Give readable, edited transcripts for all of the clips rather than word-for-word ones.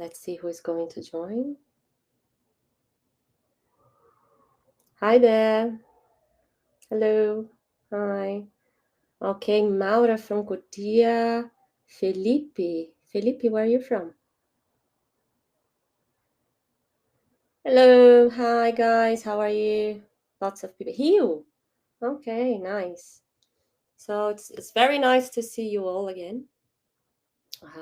Let's see who is going to join. Hi there. Hello. Hi. Okay, Maura from Cotia. Felipe. Felipe, where are you from? Hello. Hi, guys. How are you? Lots of people. Hugh. Okay, nice. So it's very nice to see you all again.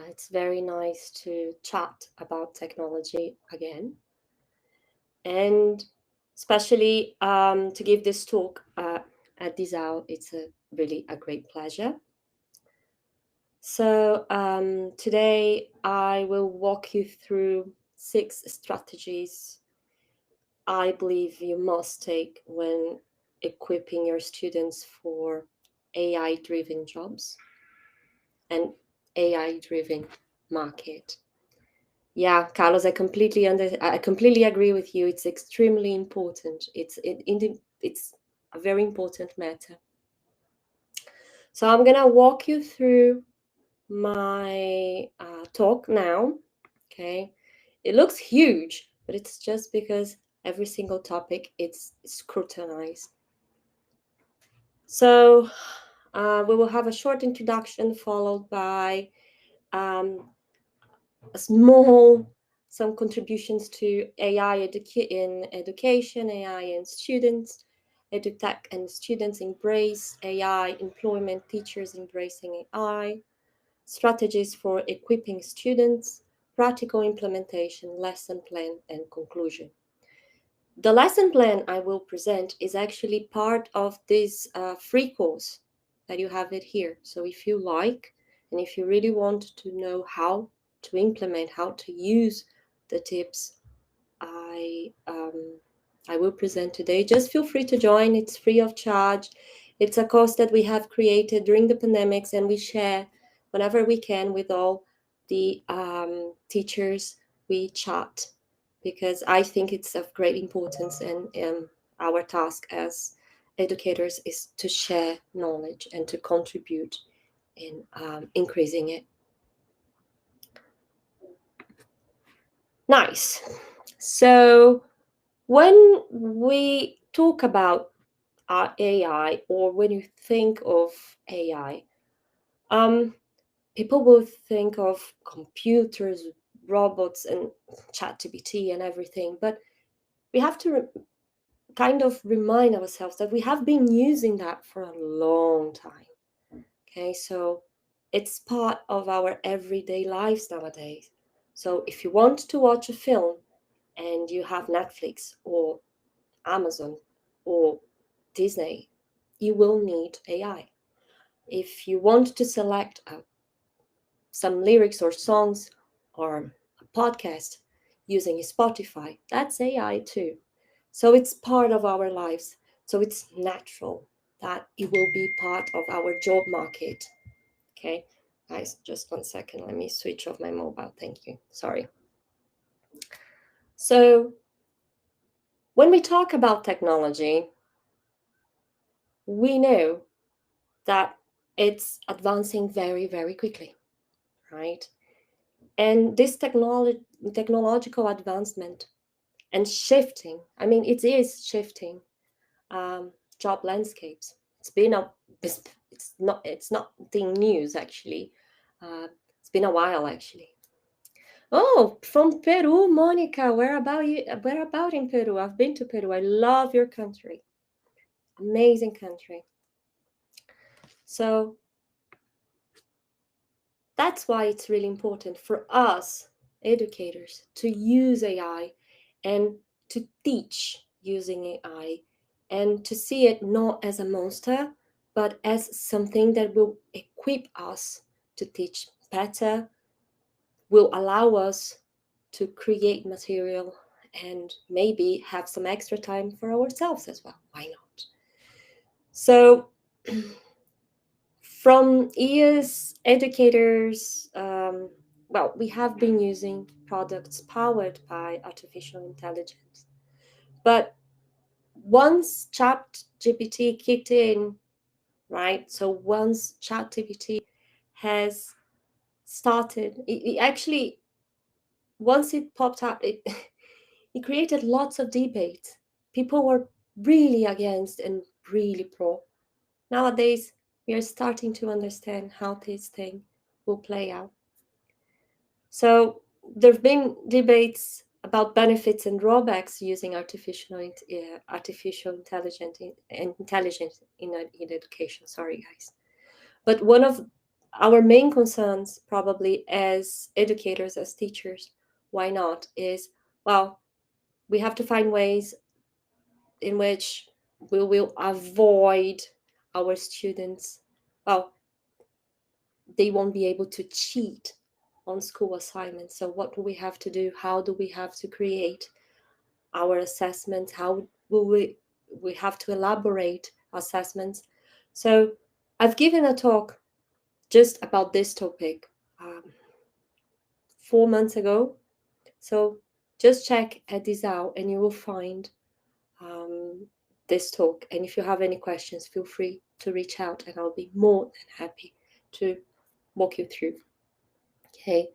It's very nice to chat about technology again. And especially to give this talk at Disal, it's really a great pleasure. So today I will walk you through 6 strategies I believe you must take when equipping your students for AI-driven jobs and AI-driven market. Yeah, Carlos, I completely agree with you. It's extremely important. It's a very important matter. So I'm gonna walk you through my talk now. Okay, it looks huge, but it's just because every single topic it's scrutinized. So we will have a short introduction followed by some contributions to AI in education, AI and students, edutech and students embrace AI, employment, teachers embracing AI, strategies for equipping students, practical implementation, lesson plan, and conclusion. The lesson plan I will present is actually part of this free course that you have it here. So if you like, and if you really want to know how to implement, how to use the tips I will present today, just feel free to join. It's free of charge. It's a course that we have created during the pandemics, and we share whenever we can with all the teachers. We chat because I think it's of great importance, and our task as educators is to share knowledge and to contribute in increasing it. Nice. So when we talk about AI, or when you think of AI, people will think of computers, robots, and ChatGPT and everything. But we have to kind of remind ourselves that we have been using that for a long time. Okay, so it's part of our everyday lives nowadays. So if you want to watch a film and you have Netflix or Amazon or Disney, you will need AI. If you want to select some lyrics or songs or a podcast using Spotify, that's AI too. So it's part of our lives. So it's natural that it will be part of our job market. Okay, guys, just 1 second. Let me switch off my mobile. Thank you. Sorry. So when we talk about technology, we know that it's advancing very, very quickly, right? And this technological advancement and shifting, I mean, it is shifting job landscapes. It's not thing news actually. It's been a while actually. Oh, from Peru, Monica. Where about you? Where about in Peru? I've been to Peru. I love your country. Amazing country. So that's why it's really important for us educators to use AI and to teach using AI and to see it not as a monster, but as something that will equip us to teach better, will allow us to create material and maybe have some extra time for ourselves as well. Why not? So from years, educators, well, we have been using products powered by artificial intelligence. But once ChatGPT kicked in, right? So once ChatGPT has started, it actually once it popped up, it it created lots of debates. People were really against and really pro. Nowadays, we are starting to understand how this thing will play out. So there have been debates about benefits and drawbacks using artificial intelligence in education. Sorry, guys. But one of our main concerns, probably as educators, as teachers, why not, is, well, we have to find ways in which we will avoid our students, well, they won't be able to cheat on school assignments. So what do we have to do? How do we have to create our assessments? How will we have to elaborate assessments? So I've given a talk just about this topic 4 months ago. So just check at Disal and you will find this talk. And if you have any questions, feel free to reach out and I'll be more than happy to walk you through. Okay,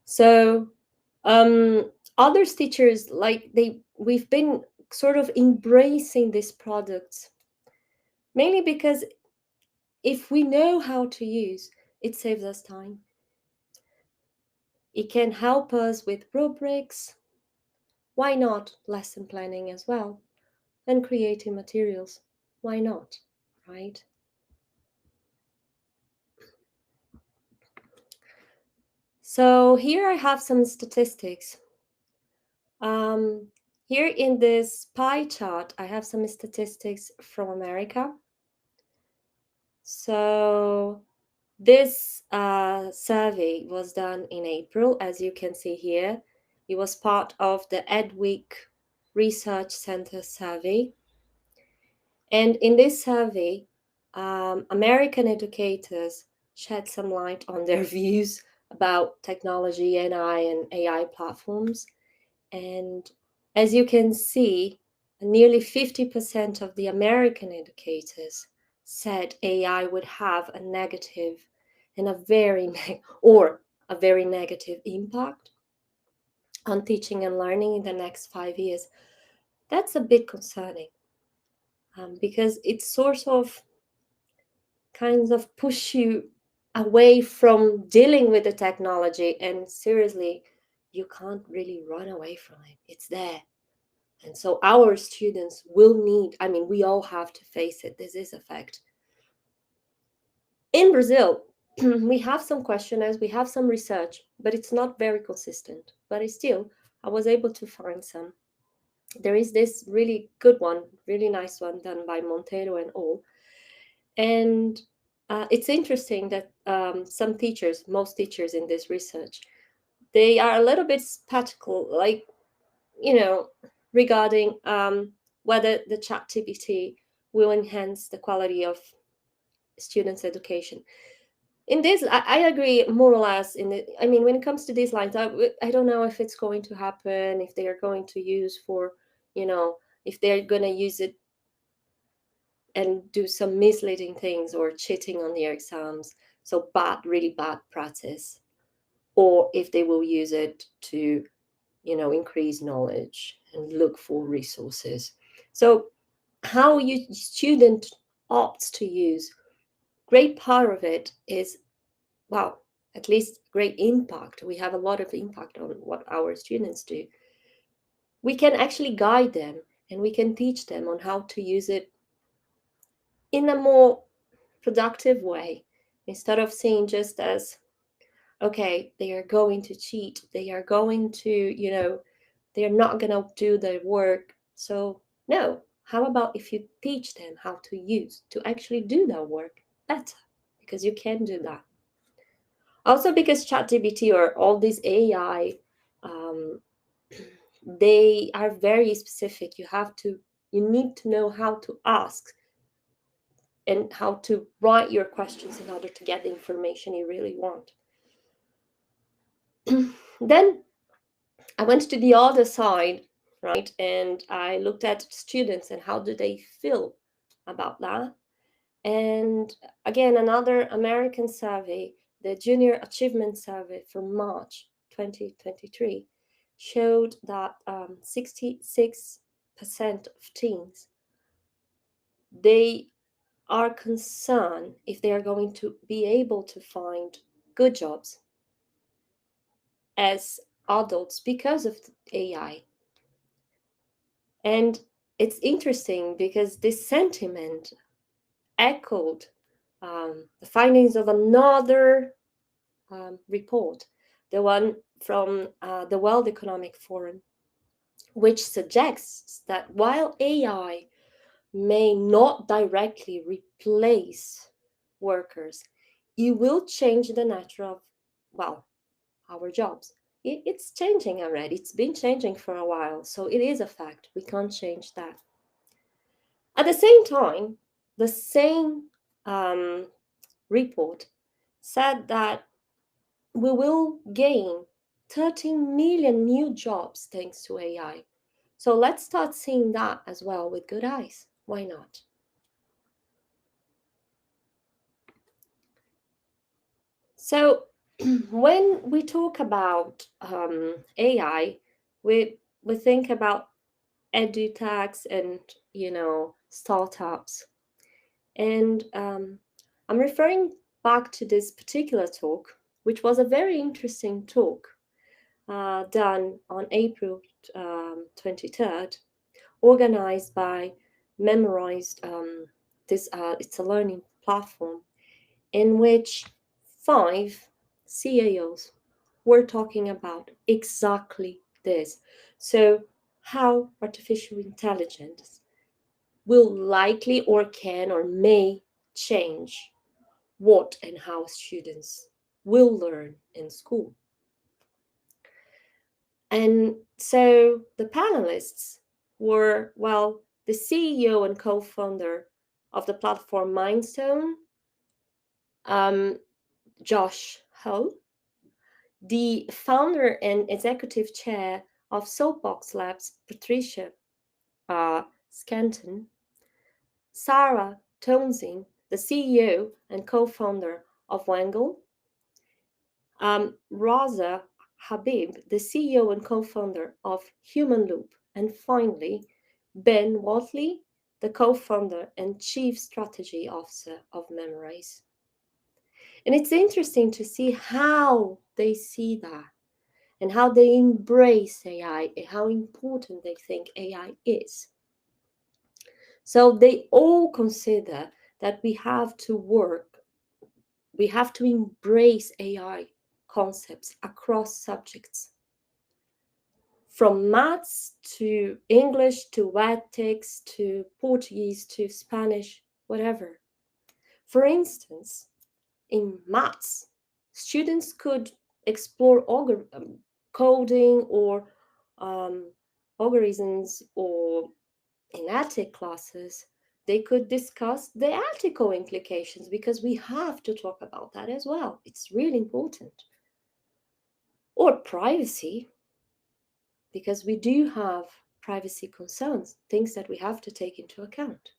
so other teachers, like we've been sort of embracing these products, mainly because if we know how to use, it saves us time. It can help us with rubrics. Why not lesson planning as well? And creating materials. Why not, right? So here I have some statistics. Here in this pie chart, I have some statistics from America. So this survey was done in April, as you can see here. It was part of the Edweek Research Center survey. And in this survey, American educators shed some light on their views about technology, NI, and AI platforms. And as you can see, nearly 50% of the American educators said AI would have a negative and a very negative impact on teaching and learning in the next 5 years. That's a bit concerning because it sort of kind of push you away from dealing with the technology, and seriously, you can't really run away from it. It's there. And so our students will need, I mean, we all have to face it. This is a fact. In Brazil, we have some questionnaires, we have some research, but it's not very consistent. But still, I was able to find some. There is this really good one, really nice one done by Monteiro and all. And it's interesting that some teachers, most teachers in this research, they are a little bit skeptical, like, regarding whether the ChatGPT will enhance the quality of students' education. In this, I agree more or less. I mean, when it comes to these lines, I don't know if it's going to happen, if they are going to use for, if they're going to use it and do some misleading things or cheating on their exams. So really bad practice. Or if they will use it to, increase knowledge and look for resources. So how you student opts to use, great part of it is, well, at least great impact. We have a lot of impact on what our students do. We can actually guide them and we can teach them on how to use it in a more productive way, instead of seeing just as, okay, they are going to cheat, they are going to, they're not going to do their work. So no, how about if you teach them how to actually do their work better, because you can do that. Also because ChatGPT or all these AI, they are very specific. You need to know how to ask and how to write your questions in order to get the information you really want. Then I went to the other side, right? And I looked at students and how do they feel about that. And again, another American survey, the Junior Achievement Survey from March 2023. showed that 66% of teens, they are concerned if they are going to be able to find good jobs as adults because of AI. And it's interesting because this sentiment echoed the findings of another report, the one from the World Economic Forum, which suggests that while AI may not directly replace workers, it will change the nature of, well, our jobs. It's changing already. It's been changing for a while, so it is a fact. We can't change that. At the same time, the same report said that we will gain 13 million new jobs thanks to AI. So let's start seeing that as well with good eyes. Why not? So when we talk about AI, we think about edutechs and startups, and I'm referring back to this particular talk, which was a very interesting talk done on April 23rd, organized by Memorized. It's a learning platform in which 5 CAOs were talking about exactly this. So, how artificial intelligence will likely or can or may change what and how students will learn in school. And so the panelists were, well, the CEO and co founder of the platform Mindstone, um, Josh Hull, the founder and executive chair of Soapbox Labs, Patricia Scanton, Sarah Townsend, the CEO and co founder of Wangle, Raza Habib, the CEO and co founder of Human Loop, and finally, Ben Watley, the co founder and chief strategy officer of Memrise. And it's interesting to see how they see that and how they embrace AI and how important they think AI is. So they all consider that we have to embrace AI concepts across subjects, from maths to English to ethics to Portuguese to Spanish, whatever. For instance, in maths, students could explore coding or algorithms, or in ethics classes, they could discuss the ethical implications, because we have to talk about that as well. It's really important. Or privacy, because we do have privacy concerns, things that we have to take into account.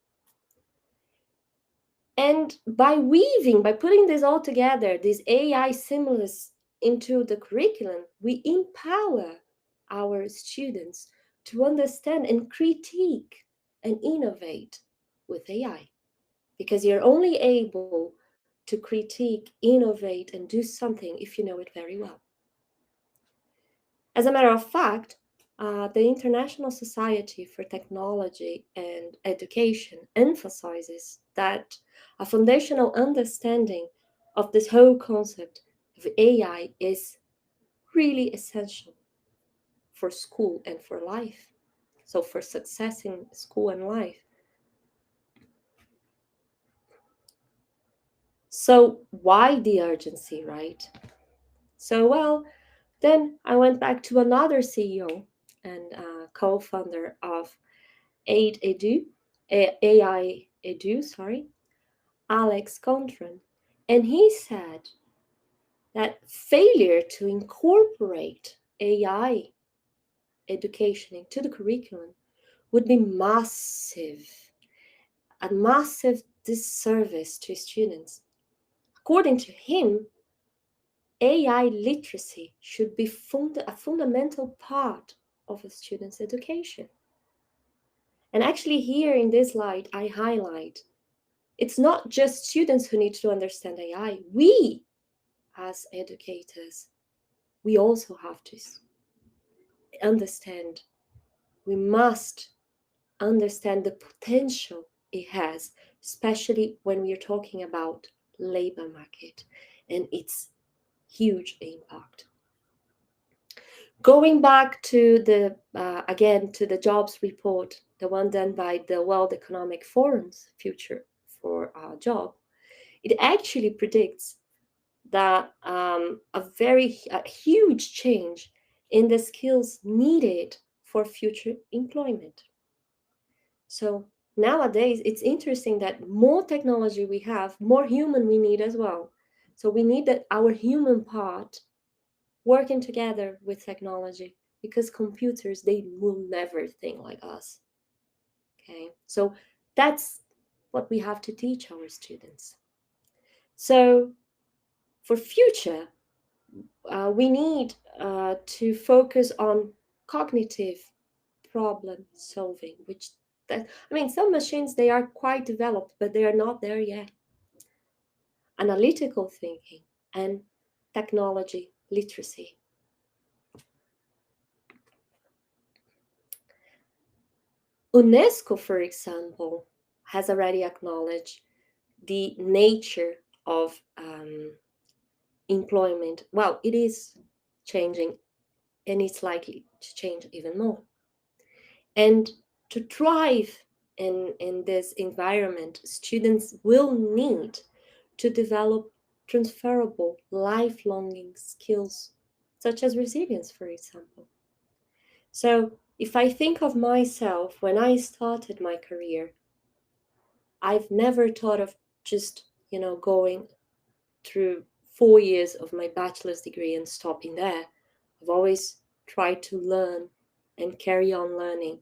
And by putting this all together, this AI stimulus into the curriculum, we empower our students to understand and critique and innovate with AI. Because you're only able to critique, innovate, and do something if you know it very well. As a matter of fact, the International Society for Technology and Education emphasizes that a foundational understanding of this whole concept of AI is really essential for school and for life. So, for success in school and life. So, why the urgency, right? So, well, then I went back to another CEO and co-founder of AI Edu, sorry, Alex Contron, and he said that failure to incorporate AI education into the curriculum would be a massive disservice to students. According to him, AI literacy should be a fundamental part of a student's education. And actually here in this slide, I highlight, it's not just students who need to understand AI. We, as educators, we also have to understand. We must understand the potential it has, especially when we are talking about labor market and its huge impact. Going back to the again to the jobs report, the one done by the World Economic Forum's Future for a Job, it actually predicts that a huge change in the skills needed for future employment. So nowadays, it's interesting that more technology we have, more human we need as well. So we need that our human part working together with technology, because computers, they will never think like us. Okay, so that's what we have to teach our students. So for future, we need to focus on cognitive problem solving, which that, I mean, some machines, they are quite developed, but they are not there yet. Analytical thinking and technology literacy. UNESCO, for example, has already acknowledged the nature of employment. Well, it is changing, and it's likely to change even more. And to thrive in this environment, students will need to develop transferable lifelong skills, such as resilience, for example. So if I think of myself when I started my career, I've never thought of just, going through 4 years of my bachelor's degree and stopping there. I've always tried to learn and carry on learning.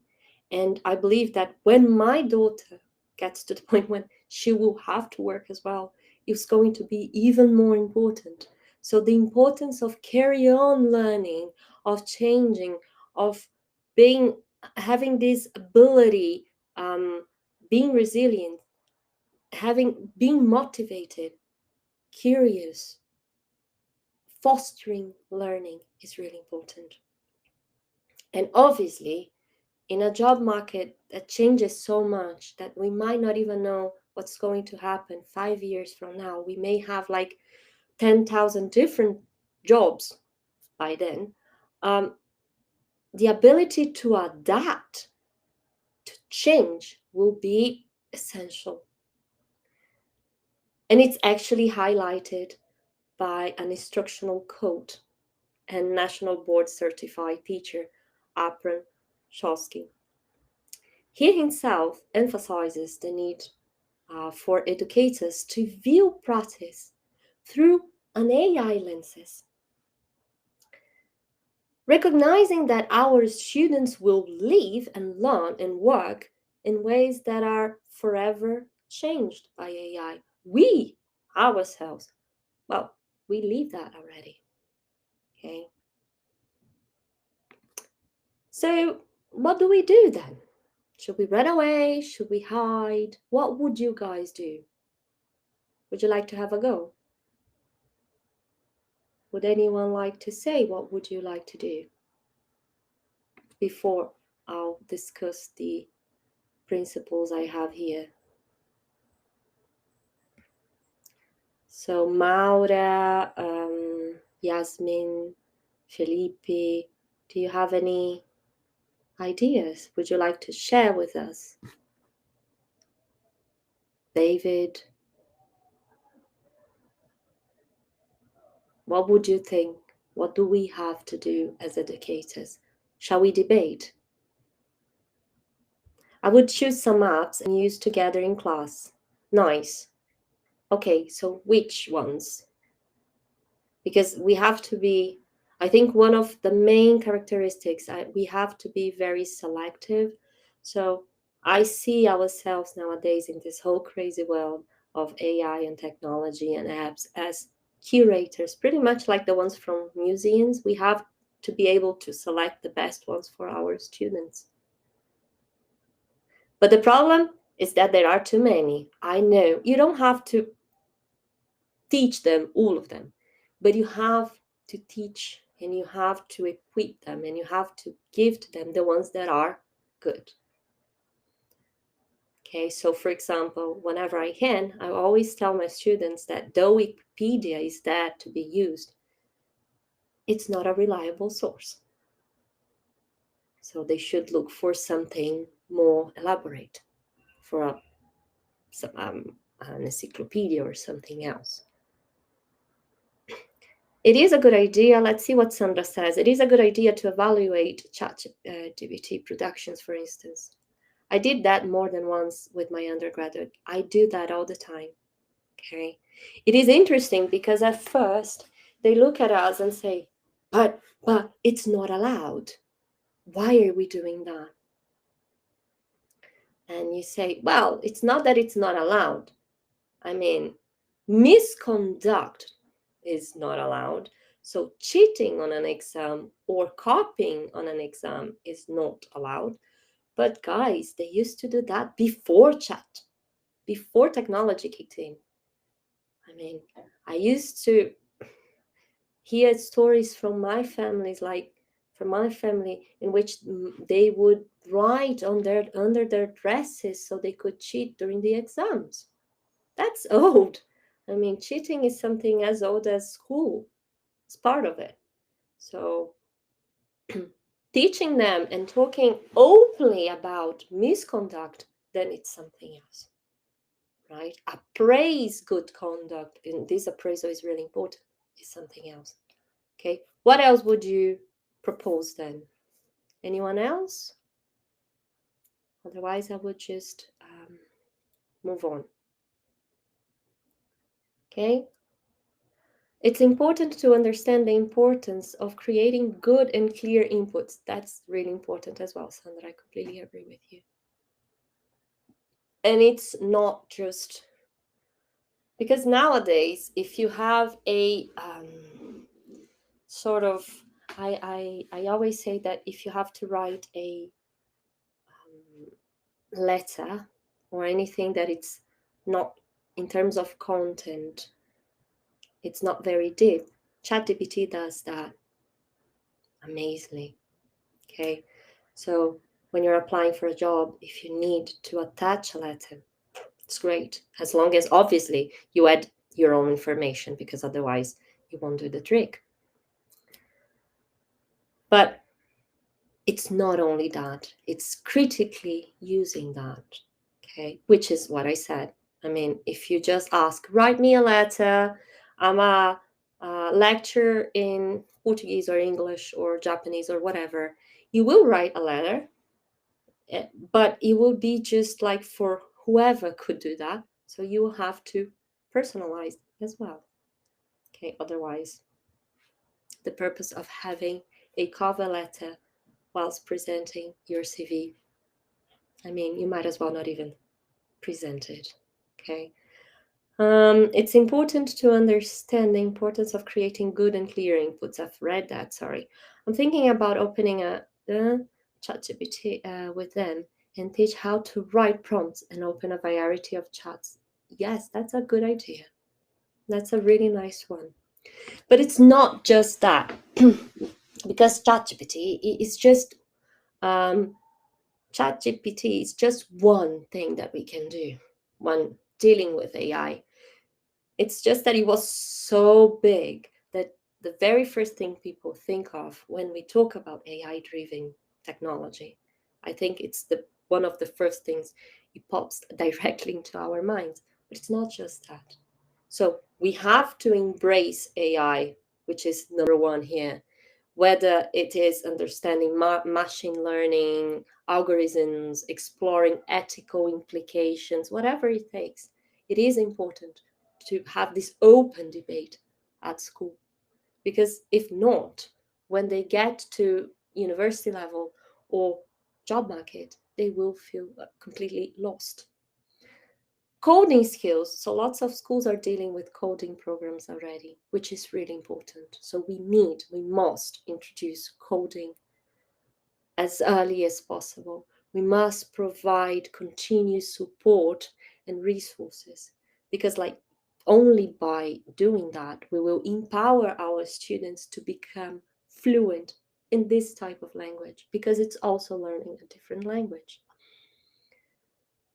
And I believe that when my daughter gets to the point when she will have to work as well, it's going to be even more important. So the importance of carry on learning, of changing, of having this ability, being resilient, being motivated, curious, fostering learning is really important. And obviously, in a job market that changes so much that we might not even know what's going to happen 5 years from now, we may have like 10,000 different jobs by then. The ability to adapt, to change, will be essential. And it's actually highlighted by an instructional code and National Board Certified Teacher, Apron Shosky. He himself emphasizes the need for educators to view practice through an AI lenses, recognizing that our students will live and learn and work in ways that are forever changed by AI. We ourselves, well, we live that already. Okay. So what do we do then? Should we run away? Should we hide? What would you guys do? Would you like to have a go? Would anyone like to say what would you like to do? Before I'll discuss the principles I have here. So Maura, Yasmin, Felipe, do you have any ideas? Would you like to share with us? David, what would you think? What do we have to do as educators? Shall we debate? I would choose some apps and use together in class. Nice. Okay, so which ones? Because we have to be, I think one of the main characteristics, we have to be very selective. So I see ourselves nowadays in this whole crazy world of AI and technology and apps as curators, pretty much like the ones from museums. We have to be able to select the best ones for our students. But the problem is that there are too many. I know you don't have to teach them all of them, but you have to teach and you have to equip them and you have to give to them the ones that are good. Okay, so for example, whenever I can, I always tell my students that though Wikipedia is there to be used, it's not a reliable source. So they should look for something more elaborate, for an encyclopedia or something else. It is a good idea, let's see what Sandra says. It is a good idea to evaluate ChatGPT productions, for instance. I did that more than once with my undergraduate. I do that all the time. Okay. It is interesting because at first they look at us and say, but it's not allowed. Why are we doing that? And you say, well, it's not that it's not allowed. I mean, misconduct is not allowed. So cheating on an exam or copying on an exam is not allowed. But guys, they used to do that before chat, before technology kicked in. I mean, I used to hear stories from my families, like from my family, in which they would write on under their dresses so they could cheat during the exams. That's old. I mean, cheating is something as old as school. It's part of it. So teaching them and talking openly about misconduct, then it's something else, right? Appraise good conduct, and this appraisal is really important, is something else. Okay, what else would you propose then? Anyone else? Otherwise, I would just move on. Okay. It's important to understand the importance of creating good and clear inputs. That's really important as well, Sandra. I completely agree with you. And it's not just because nowadays, if you have a sort of, I always say that if you have to write a letter or anything that it's not in terms of content, it's not very deep. ChatGPT does that amazingly. Okay, so when you're applying for a job, if you need to attach a letter, it's great, as long as obviously you add your own information, because otherwise you won't do the trick. But it's not only that, it's critically using that, okay, which is what I said. I mean, if you just ask, write me a letter, I'm a lecturer in Portuguese or English or Japanese or whatever, you will write a letter, but it will be just like for whoever could do that. So you will have to personalize as well. Okay, otherwise, the purpose of having a cover letter whilst presenting your CV, I mean, you might as well not even present it. Okay. It's important to understand the importance of creating good and clear inputs. I've read that, sorry. I'm thinking about opening a ChatGPT with them and teach how to write prompts and open a variety of chats. Yes, that's a good idea. That's a really nice one. But it's not just that, because ChatGPT is just ChatGPT is just one thing that we can do when dealing with AI. It's just that it was so big that the very first thing people think of when we talk about AI-driven technology, I think it's one of the first things it pops directly into our minds. But it's not just that. So we have to embrace AI, which is number one here, whether it is understanding machine learning, algorithms, exploring ethical implications, whatever it takes. It is important to have this open debate at school, because if not, when they get to university level or job market, they will feel completely lost. Coding skills. So lots of schools are dealing with coding programs already, which is really important. So we must introduce coding as early as possible. We must provide continuous support and resources, because only by doing that we will empower our students to become fluent in this type of language, because it's also learning a different language.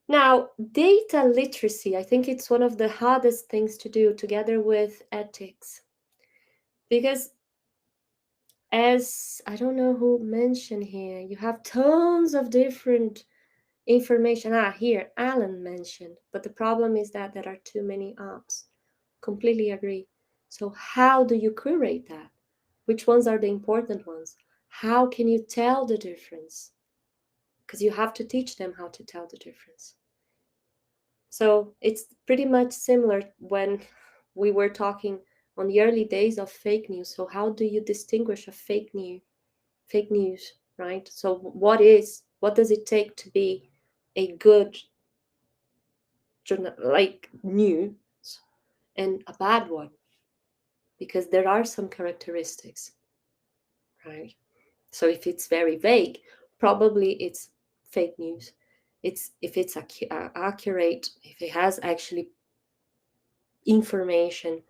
Now, data literacy, I think it's one of the hardest things to do together with ethics, because as I don't know who mentioned here, you have tons of different information. Here, Alan mentioned, but the problem is that there are too many apps. Completely agree. So how do you curate that? Which ones are the important ones? How can you tell the difference? Because you have to teach them how to tell the difference. So it's pretty much similar when we were talking on the early days of fake news. So how do you distinguish a fake news, right? So what does it take to be a good news and a bad one? Because there are some characteristics, right? So if it's very vague, probably it's fake news. If it's accurate, if it has actually information,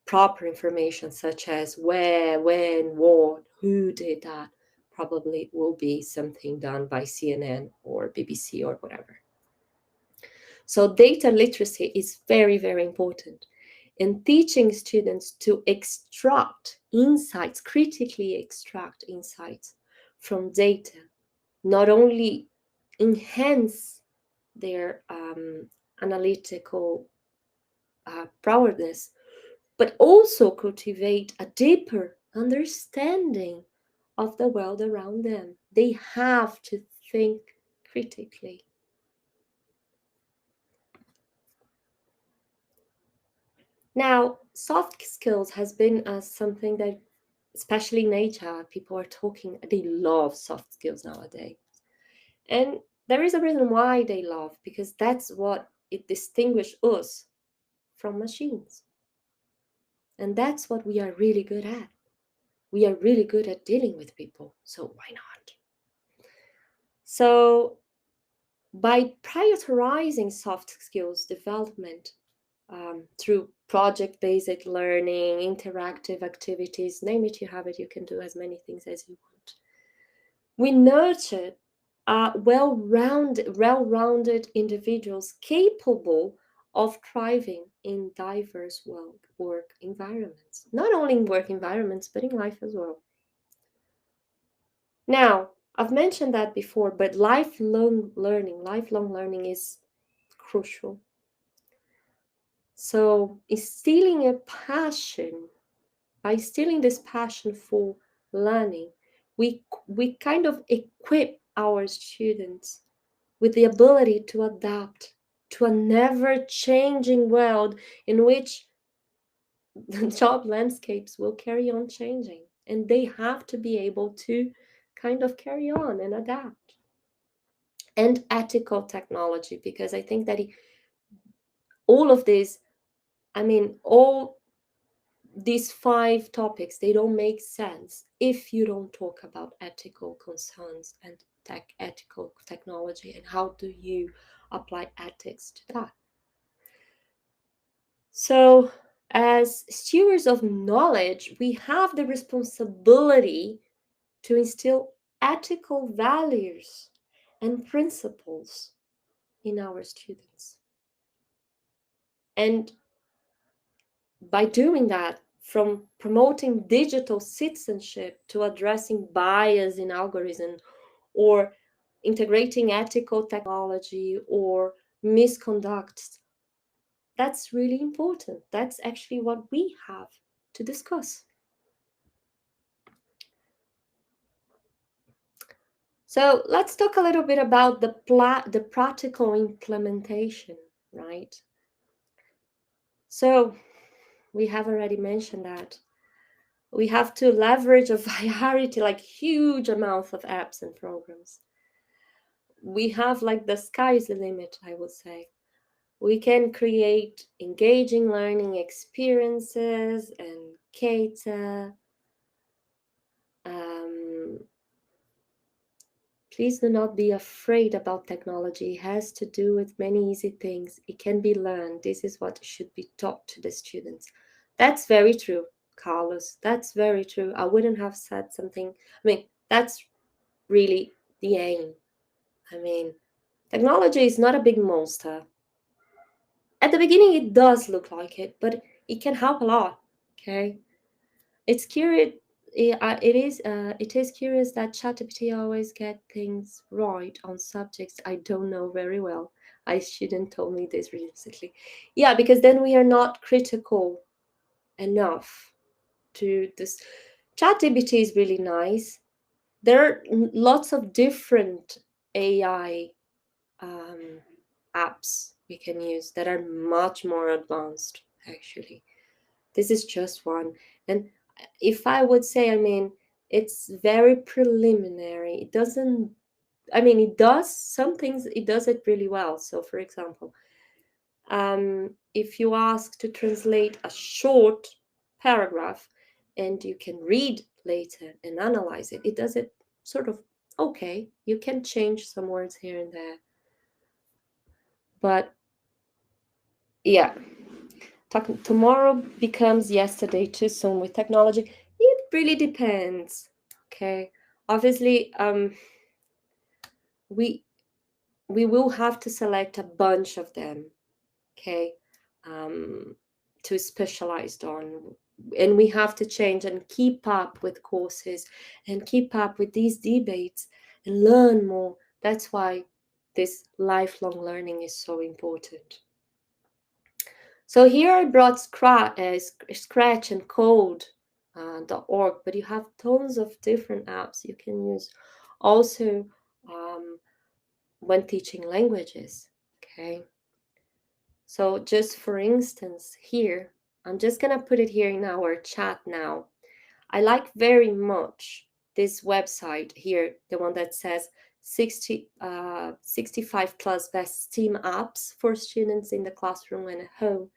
proper information, such as where, when, what, who did that, probably will be something done by CNN or BBC or whatever. So data literacy is very, very important. And teaching students to extract insights, critically extract insights from data, not only enhance their analytical prowess, but also cultivate a deeper understanding of the world around them. They have to think critically. Now, soft skills has been something that, especially in HR, people are talking, they love soft skills nowadays. And there is a reason why they love, because that's what it distinguishes us from machines. And that's what we are really good at. We are really good at dealing with people, so why not? So by prioritizing soft skills development through project-based learning, interactive activities, name it, you have it, you can do as many things as you want. We nurture well-rounded individuals capable of thriving in diverse work environments, not only in work environments, but in life as well. Now, I've mentioned that before, but lifelong learning is crucial. So instilling a passion, by instilling this passion for learning, we kind of equip our students with the ability to adapt to a never-changing world in which the job landscapes will carry on changing, and they have to be able to kind of carry on and adapt. And ethical technology, because I think that all of this, all these 5 topics, they don't make sense if you don't talk about ethical concerns and ethical technology, and how do you apply ethics to that. So as stewards of knowledge, we have the responsibility to instill ethical values and principles in our students. And by doing that, from promoting digital citizenship to addressing bias in algorithms, or integrating ethical technology or misconduct, that's really important. That's actually what we have to discuss. So let's talk a little bit about the practical implementation, right? So we have already mentioned that we have to leverage a variety, huge amounts of apps and programs. We have the sky is the limit, I would say. We can create engaging learning experiences and cater. Please do not be afraid about technology. It has to do with many easy things. It can be learned. This is what should be taught to the students. That's very true, Carlos. That's very true. I wouldn't have said something. I mean, that's really the aim. I mean, technology is not a big monster. At the beginning, it does look like it, but it can help a lot. Okay, it's curious. It is curious that ChatGPT always get things right on subjects I don't know very well. I shouldn't told me this recently. Yeah, because then we are not critical enough to this. ChatGPT is really nice. There are lots of different AI apps we can use that are much more advanced, actually. This is just one. And if I would say, I mean, it's very preliminary. It doesn't, I mean, it does some things, it does it really well. So, for example, if you ask to translate a short paragraph and you can read later and analyze it, it does it sort of okay. You can change some words here and there. But yeah, tomorrow becomes yesterday too soon with technology. It really depends. Okay, obviously, we will have to select a bunch of them. Okay, um, to specialized on, and we have to change and keep up with courses and keep up with these debates and learn more. That's why this lifelong learning is so important. So here I brought Scratch and Code.org, but you have tons of different apps you can use also when teaching languages, okay? So just for instance, here, I'm just gonna put it here in our chat now. I like very much this website here, the one that says 65 plus best STEAM apps for students in the classroom and at home.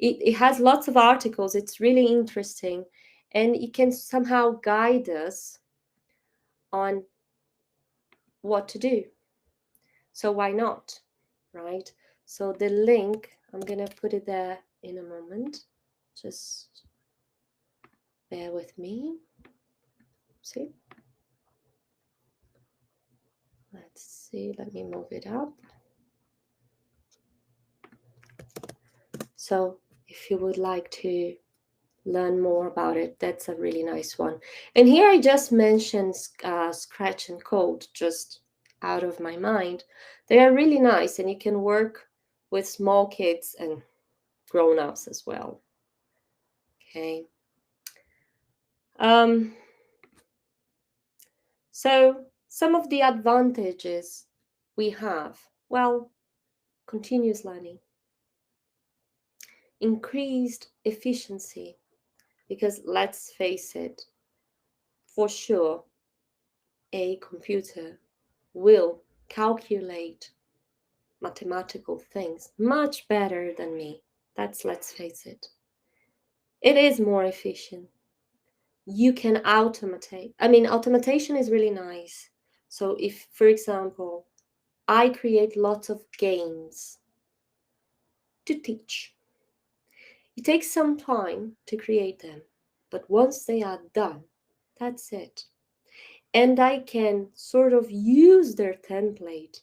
It has lots of articles. It's really interesting, and it can somehow guide us on what to do. So why not, right? So the link, I'm gonna put it there in a moment. Just bear with me. See? Let's see, let me move it up. So if you would like to learn more about it, that's a really nice one. And here I just mentioned Scratch and Code just out of my mind. They are really nice, and you can work with small kids and grown-ups as well. Okay. So some of the advantages we have, well, continuous learning, increased efficiency, because let's face it, for sure, a computer will calculate mathematical things much better than me. Let's face it. It is more efficient. You can automate. I mean, automation is really nice. So if, for example, I create lots of games to teach, it takes some time to create them, but once they are done, that's it. And I can sort of use their template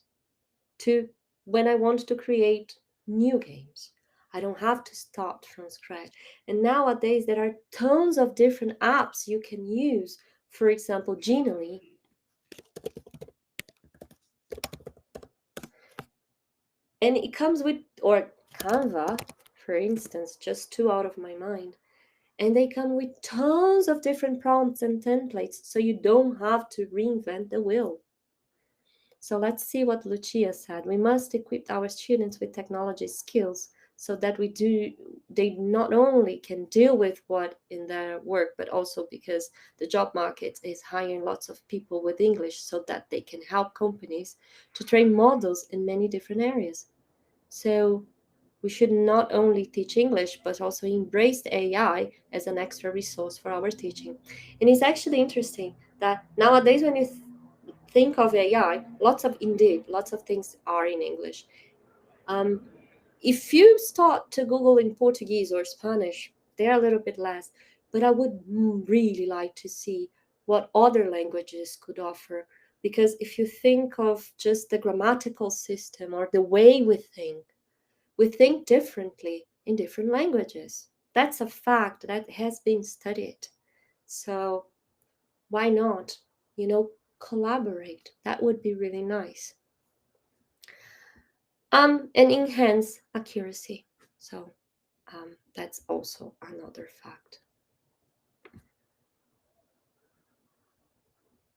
to when I want to create new games. I don't have to start from scratch. And nowadays, there are tons of different apps you can use. For example, Genially. And it comes with, or Canva, for instance, just two out of my mind. And they come with tons of different prompts and templates, so you don't have to reinvent the wheel. So let's see what Lucia said. We must equip our students with technology skills so that they not only can deal with what in their work, but also because the job market is hiring lots of people with English so that they can help companies to train models in many different areas. So We should not only teach English, but also embrace the AI as an extra resource for our teaching. And it's actually interesting that nowadays when you think of AI, lots of things are in English. If you start to Google in Portuguese or Spanish, they're a little bit less, but I would really like to see what other languages could offer. Because if you think of just the grammatical system or the way we think differently in different languages. That's a fact that has been studied. So why not, collaborate? That would be really nice. And enhance accuracy. So that's also another fact.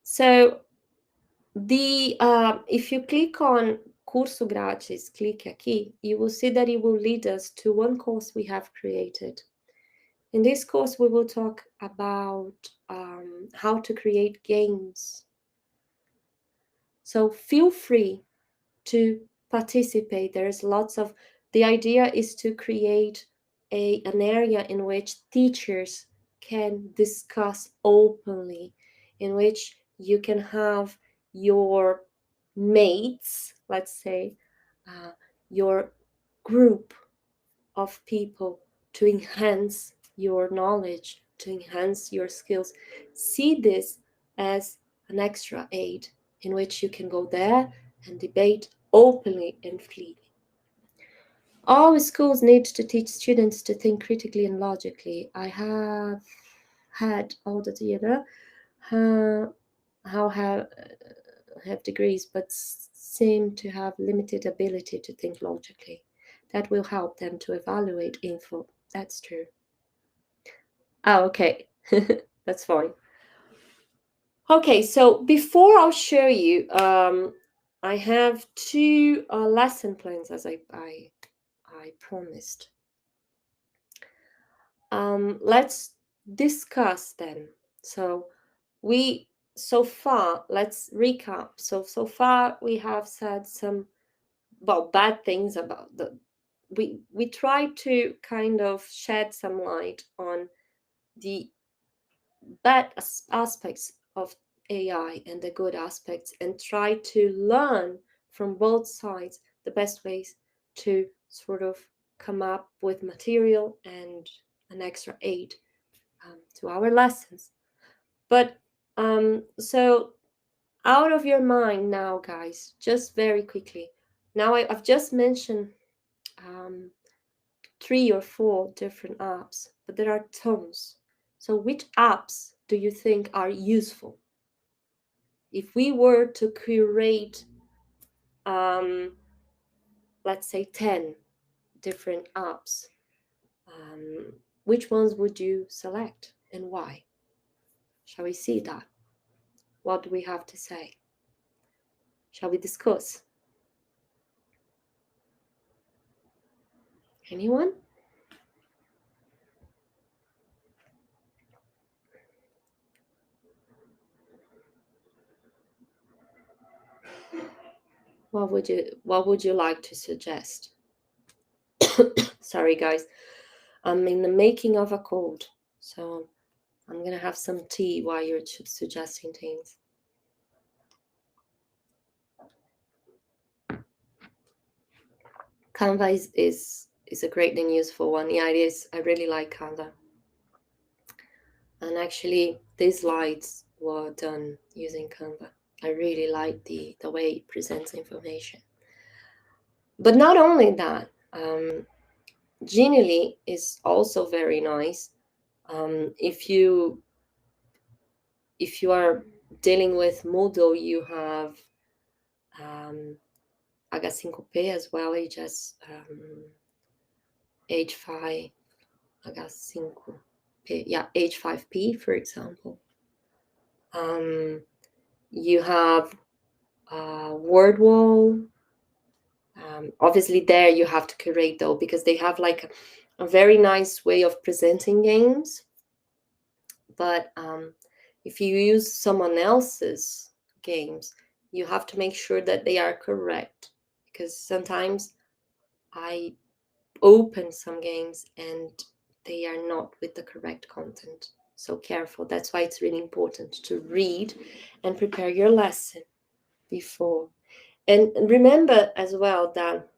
So if you click on curso grátis, click aqui, you will see that it will lead us to one course we have created. In this course, we will talk about how to create games. So feel free to participate. There's lots of, the idea is to create an area in which teachers can discuss openly, in which you can have your mates, let's say, your group of people to enhance your knowledge, to enhance your skills. See this as an extra aid in which you can go there and debate openly and freely. All schools need to teach students to think critically and logically. I have had all the theater, have degrees, but seem to have limited ability to think logically. That will help them to evaluate info. That's true. Oh, okay. That's fine. Okay, so before I'll show you, I have two lesson plans as I promised. Let's discuss then. So far, let's recap. So far we have said some bad things about we try to kind of shed some light on the bad aspects of AI and the good aspects, and try to learn from both sides the best ways to sort of come up with material and an extra aid to our lessons. But so out of your mind now, guys, just very quickly. Now I've just mentioned 3 or 4 different apps, but there are tons. So which apps do you think are useful? If we were to curate, let's say 10 different apps, which ones would you select and why? Shall we see that? What do we have to say? Shall we discuss? Anyone? What would you like to suggest? Sorry guys, I'm in the making of a cold, so I'm gonna have some tea while you're suggesting things. Canva is a great and useful one. Yeah, it is. I really like Canva. And actually, these slides were done using Canva. I really like the way it presents information. But not only that, Genially is also very nice. If you are dealing with Moodle, you have H5P as well, H5, H5P, yeah, H5P, for example. You have WordWall. Obviously, there you have to curate though, because they have like a very nice way of presenting games. But if you use someone else's games, you have to make sure that they are correct, because sometimes I open some games and they are not with the correct content. So careful. That's why it's really important to read and prepare your lesson before. And remember as well that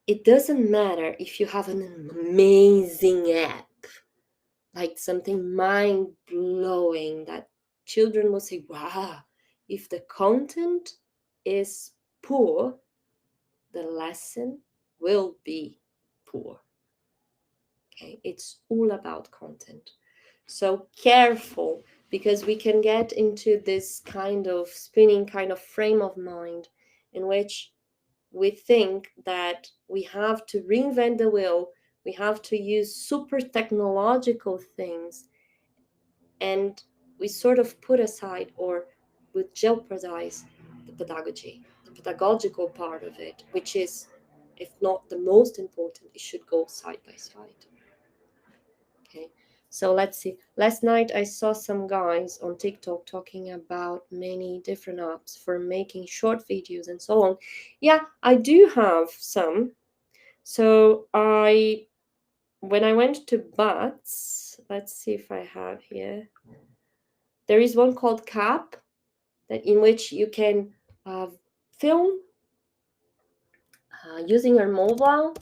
it doesn't matter if you have an amazing app, like something mind-blowing that children will say, wow, if the content is poor, the lesson will be poor. Okay, it's all about content. So careful, because we can get into this kind of spinning kind of frame of mind in which we think that we have to reinvent the wheel, we have to use super technological things, and we sort of put aside or would jeopardize the pedagogy, the pedagogical part of it, which is, if not the most important, it should go side by side. Okay, so let's see. Last night I saw some guys on TikTok talking about many different apps for making short videos and so on. Yeah, I do have some. So when I went to Bats, let's see if I have here. There is one called Cap, that in which you can film using your mobile,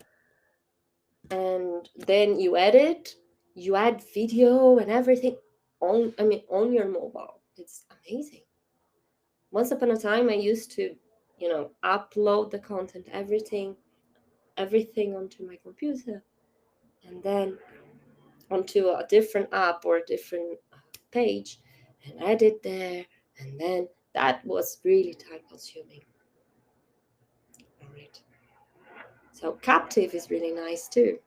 and then you edit, you add video and everything on your mobile. It's amazing. Once upon a time I used to, upload the content, everything onto my computer, and then onto a different app or a different page, and edit there, and then that was really time consuming. All right. So Captive is really nice too.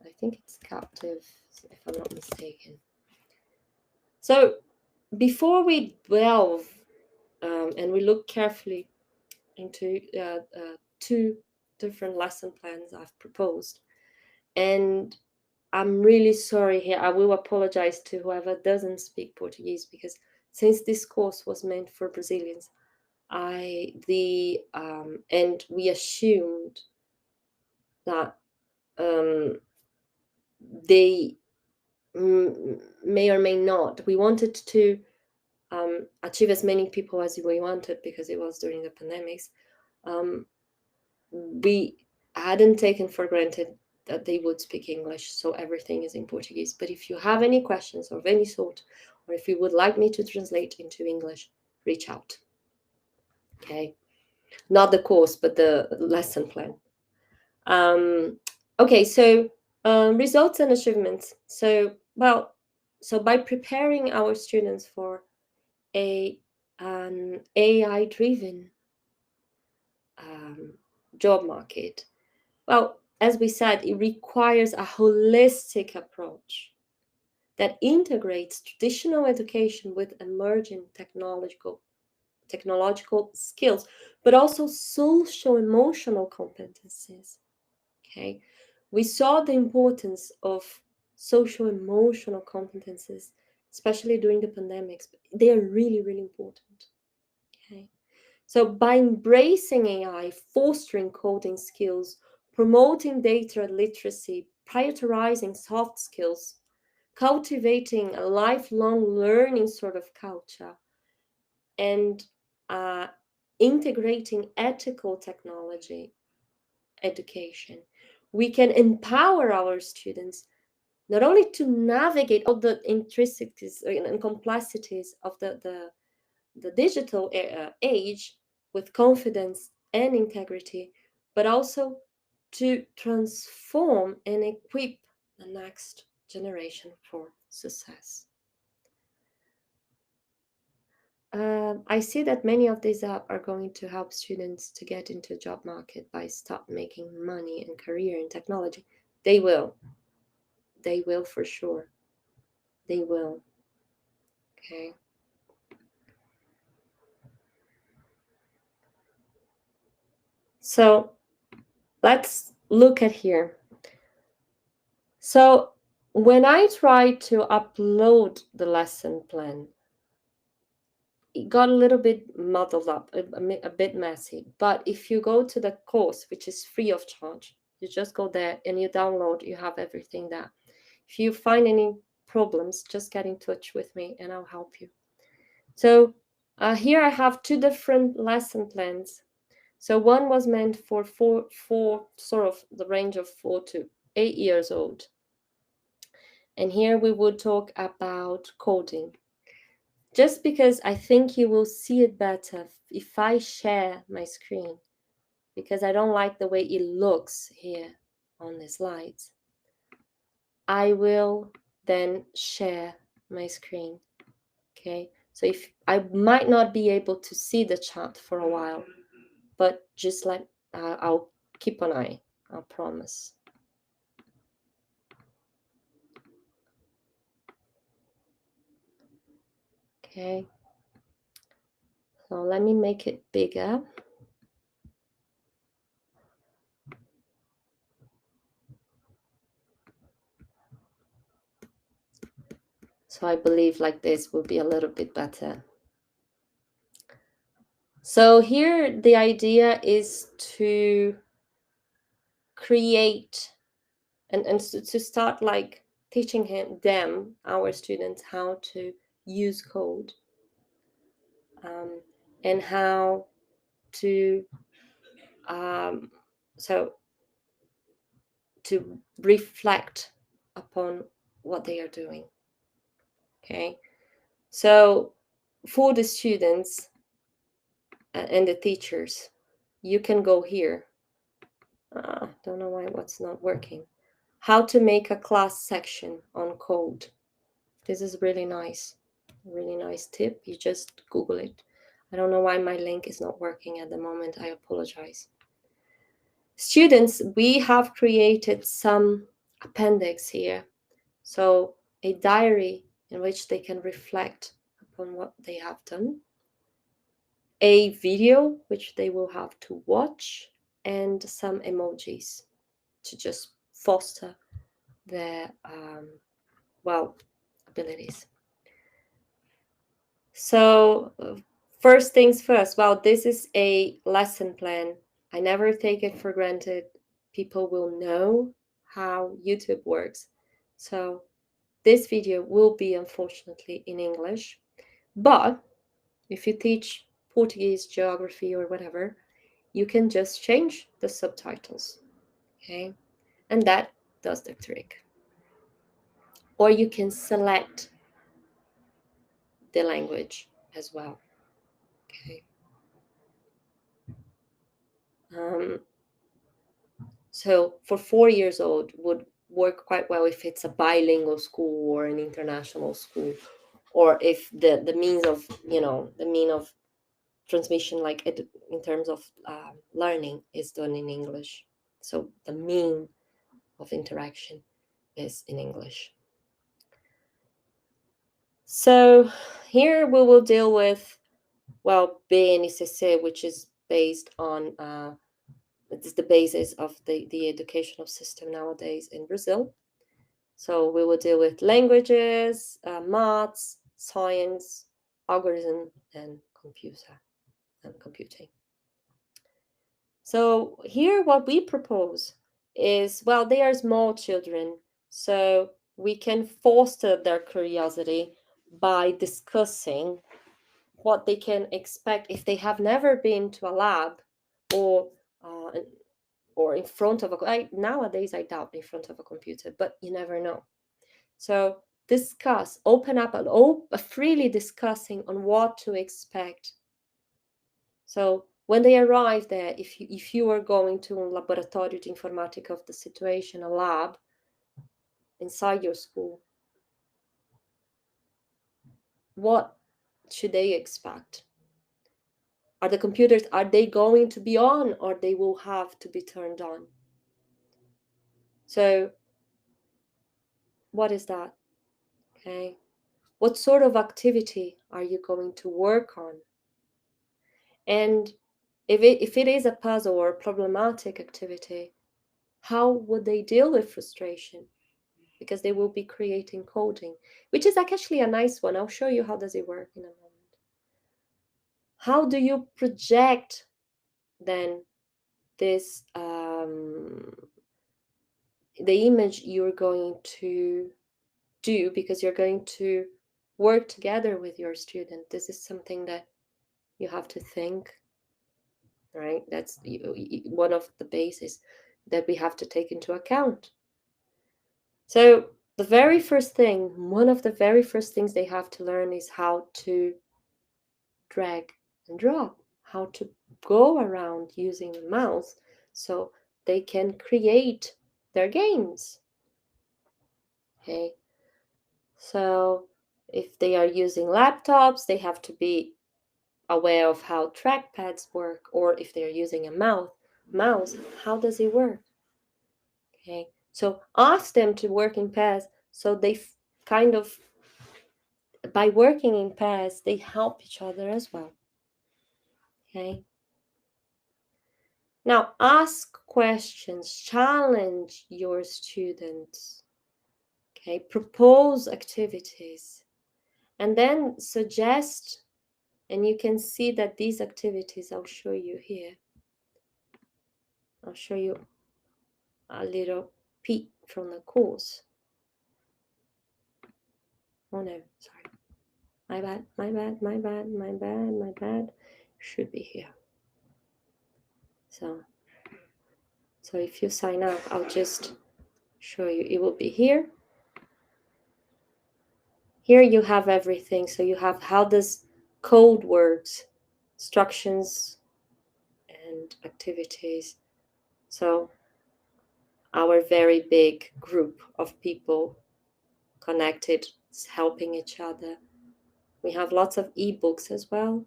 I think it's Captive, if I'm not mistaken. So before we delve and we look carefully into 2 different lesson plans I've proposed, and I'm really sorry here, I will apologize to whoever doesn't speak Portuguese, because since this course was meant for Brazilians, and we assumed that they may or may not. We wanted to achieve as many people as we wanted, because it was during the pandemics. We hadn't taken for granted that they would speak English, so everything is in Portuguese. But if you have any questions of any sort, or if you would like me to translate into English, reach out. Okay, not the course, but the lesson plan. Okay, so results and achievements. So by preparing our students for an AI-driven job market, well, as we said, it requires a holistic approach that integrates traditional education with emerging technological skills, but also socio-emotional competencies. Okay, we saw the importance of socio-emotional competencies, especially during the pandemics. They are really, really important. Okay, so by embracing AI, fostering coding skills, promoting data literacy, prioritizing soft skills, cultivating a lifelong learning sort of culture, and integrating ethical technology education, we can empower our students not only to navigate all the intricacies and complexities of the digital age with confidence and integrity, but also to transform and equip the next generation for success. I see that many of these apps are going to help students to get into the job market by start making money and career in technology. They will. They will for sure. They will. Okay. So let's look at here. So when I try to upload the lesson plan, it got a little bit muddled up, a bit messy. But if you go to the course, which is free of charge, you just go there and you download, you have everything there. If you find any problems, just get in touch with me and I'll help you. So here I have two different lesson plans. So one was meant for four, sort of the range of 4 to 8 years old. And here we would talk about coding. Just because I think you will see it better if I share my screen, because I don't like the way it looks here on the slides. I will then share my screen. Okay, so if I might not be able to see the chat for a while, but just like I'll keep an eye, I promise. Okay, so let me make it bigger. So I believe like this will be a little bit better. So here the idea is to create and to start like teaching them, our students, how to use code, and how to so to reflect upon what they are doing. Okay, so for the students and the teachers, you can go here. Don't know why what's not working. How to make a class section on code. This is really nice tip. You just Google it. I don't know why my link is not working at the moment. I apologize. Students, we have created some appendix here. So a diary in which they can reflect upon what they have done, a video which they will have to watch, and some emojis to just foster their abilities. So first things first, this is a lesson plan. I never take it for granted. People will know how YouTube works. So this video will be unfortunately in English, but if you teach Portuguese, geography, or whatever, you can just change the subtitles, okay? And that does the trick. Or you can select the language as well, okay? So for 4 years old would work quite well if it's a bilingual school or an international school, or if the means of, the mean of transmission, like in terms of learning, is done in English. So the mean of interaction is in English. So here we will deal with, BNCC, which is based on, it's the basis of the educational system nowadays in Brazil. So we will deal with languages, maths, science, algorithm, and computing. So here what we propose is, they are small children, so we can foster their curiosity by discussing what they can expect if they have never been to a lab or in front of nowadays I doubt in front of a computer, but you never know. So open up and freely discussing on what to expect. So when they arrive there, if you are going to a laboratório de informática of the situation, a lab inside your school, what should they expect? Are the computers, are they going to be on, or they will have to be turned on? So what is that? Okay. What sort of activity are you going to work on? And if it is a puzzle or a problematic activity, how would they deal with frustration? Because they will be creating coding, which is actually a nice one. I'll show you how does it work in a moment. how do you project then this the image you're going to do, because you're going to work together with your student. This is something that you have to think, right? That's one of the bases that we have to take into account. So the very first thing, one of the very first things they have to learn is how to drag and drop, how to go around using a mouse so they can create their games. Okay, so if they are using laptops, they have to be aware of how trackpads work, or if they're using a mouse, how does it work? Okay, so ask them to work in pairs, so they kind of, by working in pairs, they help each other as well. Okay, now ask questions, challenge your students. Okay, propose activities, and then suggest. And you can see that these activities, I'll show you here. I'll show you a little peek from the course. Oh no, sorry. My bad. Should be here. So if you sign up, I'll just show you. It will be here. Here you have everything. So you have how this code works, instructions and activities. So our very big group of people connected, helping each other. We have lots of ebooks as well.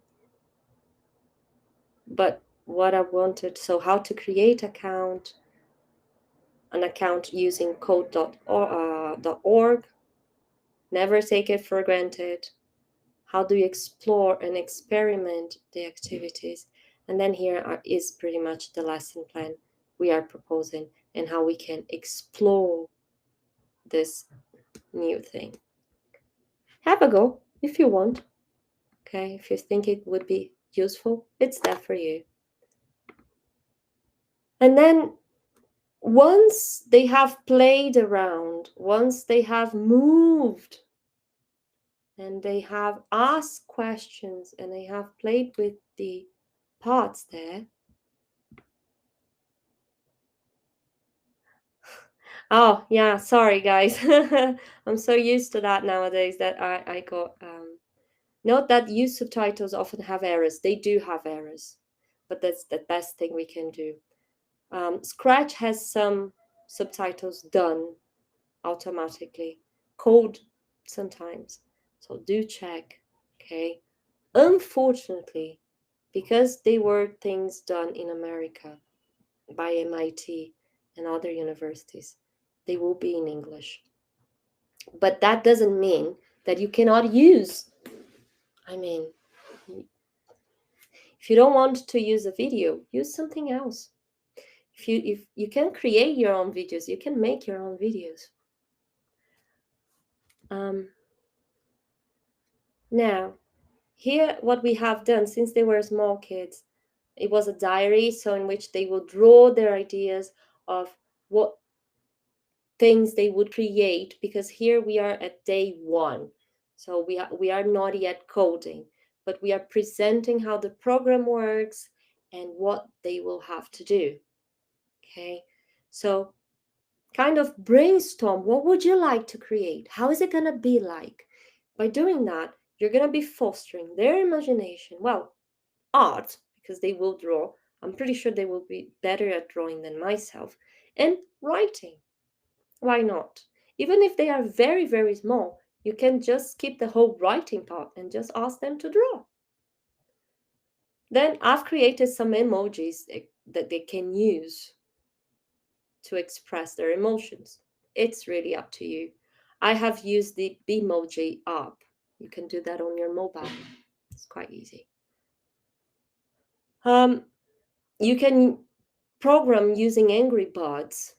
But what I wanted, so how to create an account using code.org. Never take it for granted. How do you explore and experiment the activities? And then here is pretty much the lesson plan we are proposing and how we can explore this new thing. Have a go if you want. Okay, if you think it would be useful, it's there for you. And then once they have played around, once they have moved, and they have asked questions, and they have played with the parts there. Oh, yeah, sorry, guys. I'm so used to that nowadays that I got... Note that use subtitles often have errors. They do have errors, but that's the best thing we can do. Scratch has some subtitles done automatically. Code sometimes. So do check, okay? Unfortunately, because they were things done in America by MIT and other universities, they will be in English. But that doesn't mean that you cannot use. I mean, if you don't want to use a video, use something else. If you can create your own videos, you can make your own videos. Now, here what we have done, since they were small kids, it was a diary, so in which they will draw their ideas of what things they would create, because here we are at day 1. So we are not yet coding, but we are presenting how the program works and what they will have to do. Okay, so kind of brainstorm, what would you like to create? How is it going to be like? By doing that, you're going to be fostering their imagination. Well, art, because they will draw. I'm pretty sure they will be better at drawing than myself. And writing. Why not? Even if they are very, very small, you can just skip the whole writing part and just ask them to draw. Then I've created some emojis that they can use to express their emotions. It's really up to you. I have used the Bemoji app. You can do that on your mobile. It's quite easy. You can program using Angry Birds.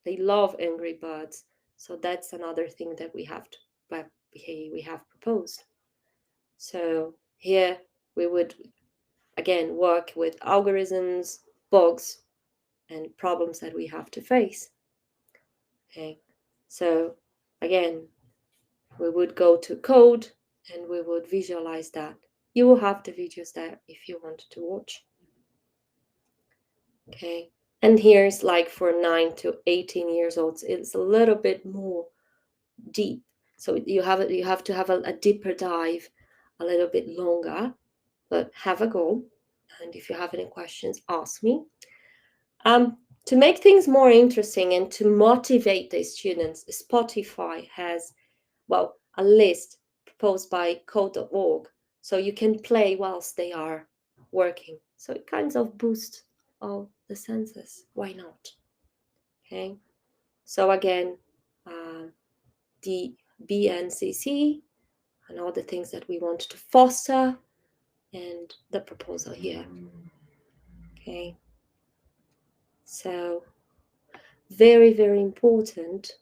They love Angry Birds. So that's another thing that we have proposed. So here we would, again, work with algorithms, bugs, and problems that we have to face. Okay, so again, we would go to code and we would visualize that. You will have the videos there if you want to watch. Okay, and here's like for 9 to 18 years olds, it's a little bit more deep. So you have to have a deeper dive, a little bit longer, but have a go. And if you have any questions, ask me. To make things more interesting and to motivate the students, Spotify has, well, a list proposed by code.org, so you can play whilst they are working. So it kind of boosts all the senses. Why not? Okay. So again, the BNCC and all the things that we want to foster, and the proposal here. Okay. So very, very important.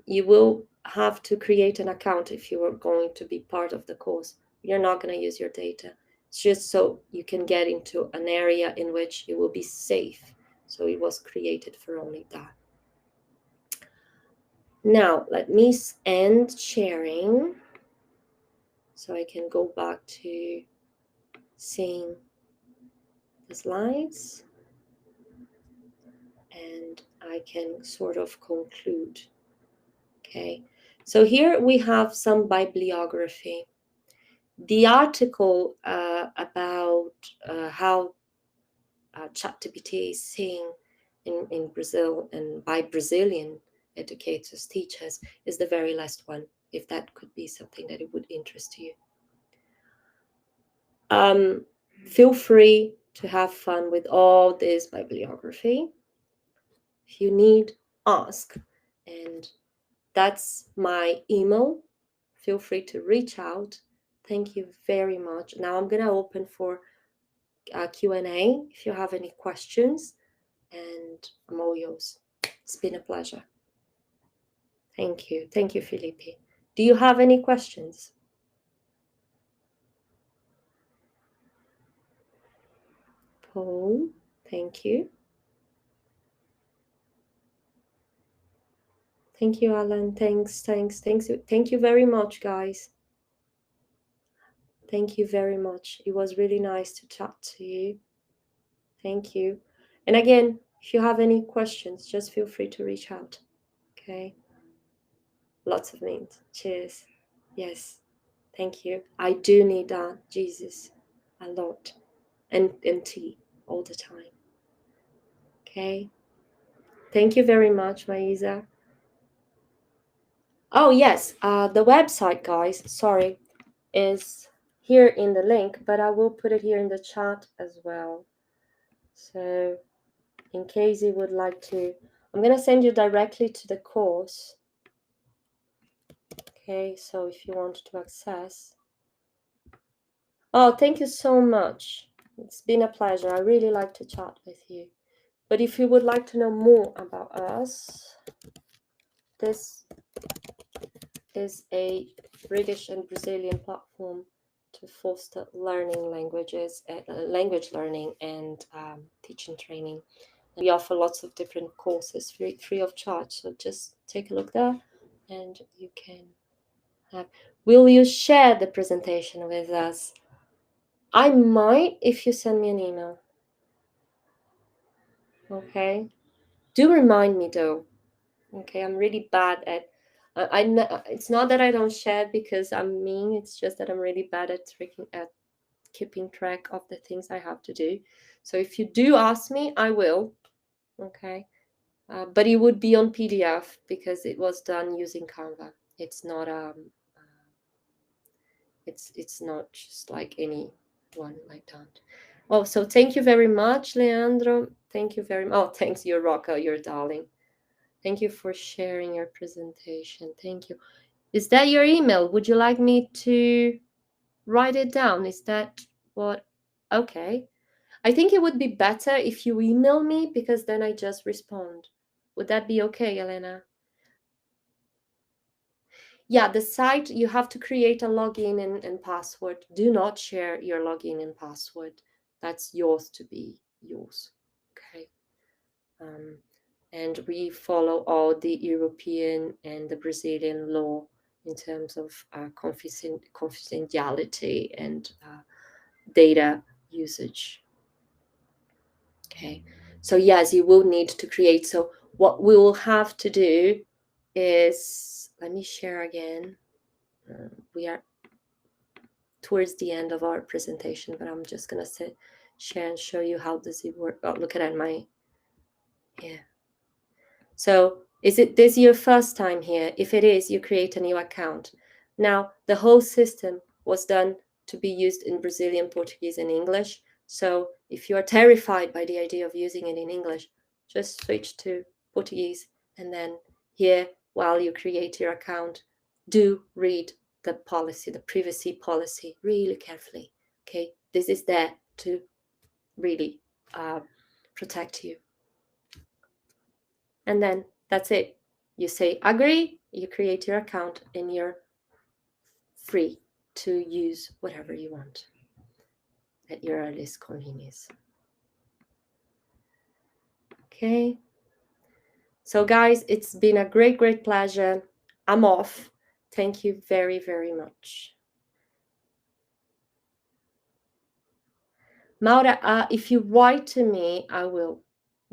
You will have to create an account if you are going to be part of the course. You're not going to use your data. It's just so you can get into an area in which you will be safe. So it was created for only that. Now, let me end sharing so I can go back to seeing the slides and I can sort of conclude. Okay, so here we have some bibliography. The article about how ChatGPT is seen in Brazil and by Brazilian educators, teachers, is the very last one, if that could be something that it would interest you. Feel free to have fun with all this bibliography. If you need, ask. And that's my email. Feel free to reach out. Thank you very much. Now I'm going to open for Q&A if you have any questions, and I'm all yours. It's been a pleasure. Thank you. Thank you, Felipe. Do you have any questions? Paul, thank you. Thank you, Alan. Thanks. Thank you very much, guys. Thank you very much. It was really nice to chat to you. Thank you. And again, if you have any questions, just feel free to reach out. Okay. Lots of means. Cheers. Yes. Thank you. I do need that, Jesus, a lot. And tea all the time. Okay. Thank you very much, Maisa. Oh, yes. The website, guys, sorry, is here in the link, but I will put it here in the chat as well. So in case you would like to, I'm going to send you directly to the course. Okay, so if you want to access. Oh, thank you so much. It's been a pleasure. I really like to chat with you. But if you would like to know more about us, this is a British and Brazilian platform to foster learning languages, language learning and teaching training. We offer lots of different courses free of charge. So just take a look there and you can have. Will you share the presentation with us? I might if you send me an email. Okay. Do remind me though. Okay, I'm really bad at. It's not that I don't share because I'm mean. It's just that I'm really bad at keeping track of the things I have to do. So if you do ask me, I will. Okay, but it would be on PDF because it was done using Canva. It's not it's not just like any one like that. Oh, so thank you very much, Leandro. Thank you very much. Oh, thanks, you're Rocco, you're darling. Thank you for sharing your presentation. Thank you. Is that your email? Would you like me to write it down? Is that what? Okay. I think it would be better if you email me because then I just respond. Would that be okay, Elena? yeah, the site, you have to create a login and password. Do not share your login and password. That's yours to be yours. Okay. And we follow all the European and the Brazilian law in terms of confidentiality and data usage. Okay, so yes, you will need to create. So what we will have to do is, let me share again. We are towards the end of our presentation, but I'm just gonna share and show you how does it work. Oh, look at my, yeah. So is it this your first time here? If it is, you create a new account. Now, the whole system was done to be used in Brazilian, Portuguese, and English. So if you are terrified by the idea of using it in English, just switch to Portuguese. And then here, while you create your account, do read the policy, the privacy policy, really carefully. Okay, this is there to really protect you. And then that's it. You say agree, you create your account, and you're free to use whatever you want at your earliest convenience. Okay. So guys, it's been a great, great pleasure. I'm off. Thank you very, very much. Maura, if you write to me, I will.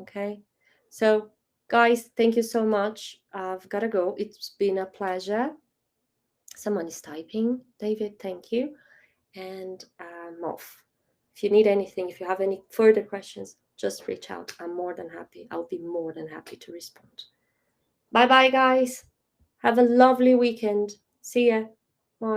Okay. So guys, thank you so much. I've got to go. It's been a pleasure. Someone is typing. David, thank you. And I'm off. If you need anything, if you have any further questions, just reach out. I'm more than happy. I'll be more than happy to respond. Bye-bye, guys. Have a lovely weekend. See ya.